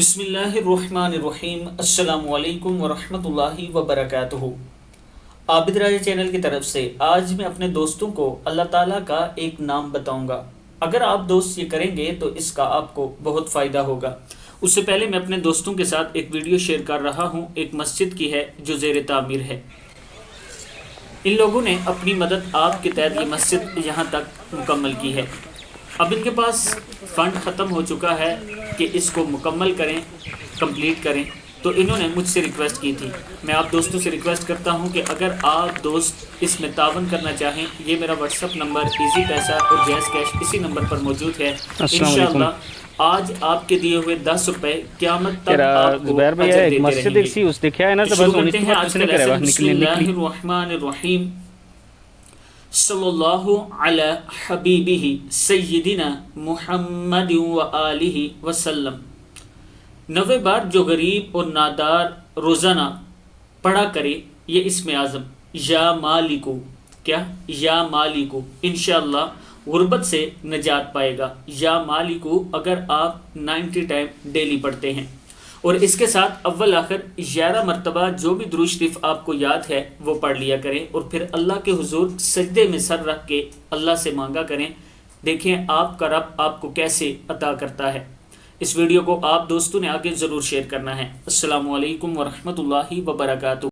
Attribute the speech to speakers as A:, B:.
A: بسم اللہ الرحمن الرحیم۔ السلام علیکم ورحمۃ اللہ وبرکاتہ۔ آبدراجہ چینل کی طرف سے آج میں اپنے دوستوں کو اللہ تعالیٰ کا ایک نام بتاؤں گا۔ اگر آپ دوست یہ کریں گے تو اس کا آپ کو بہت فائدہ ہوگا۔ اس سے پہلے میں اپنے دوستوں کے ساتھ ایک ویڈیو شیئر کر رہا ہوں، ایک مسجد کی ہے جو زیر تعمیر ہے۔ ان لوگوں نے اپنی مدد آپ کے تحت یہ مسجد یہاں تک مکمل کی ہے۔ اب ان کے پاس فنڈ ختم ہو چکا ہے کہ اس کو مکمل کریں، کمپلیٹ کریں، تو انہوں نے مجھ سے ریکویسٹ کی تھی۔ میں آپ دوستوں سے ریکویسٹ کرتا ہوں کہ اگر آپ دوست اس میں تعاون کرنا چاہیں، یہ میرا واٹس ایپ نمبر ایزی پیسہ اور جیز کیش اسی نمبر پر موجود ہے۔ انشاءاللہ آج آپ کے دیے ہوئے 10 روپے قیامت تک آپ کو اجر دیتے رہیں گے۔ شروع کرتے ہیں آج کا لیسن۔ بسم اللہ الرحمن الرحیم۔ صلی اللہ علی حبیبہ سیدنا محمد و آلہ وسلم۔ 90 بار جو غریب اور نادار روزانہ پڑھا کرے یہ اسم اعظم یا مالکو، کیا یا مالکو، انشاءاللہ غربت سے نجات پائے گا۔ یا مالکو اگر آپ 90 ٹائم ڈیلی پڑھتے ہیں، اور اس کے ساتھ اول آخر 11 مرتبہ جو بھی درود شریف آپ کو یاد ہے وہ پڑھ لیا کریں، اور پھر اللہ کے حضور سجدے میں سر رکھ کے اللہ سے مانگا کریں۔ دیکھیں آپ کا رب آپ کو کیسے عطا کرتا ہے۔ اس ویڈیو کو آپ دوستوں نے آگے ضرور شیئر کرنا ہے۔ السلام علیکم ورحمۃ اللہ وبرکاتہ۔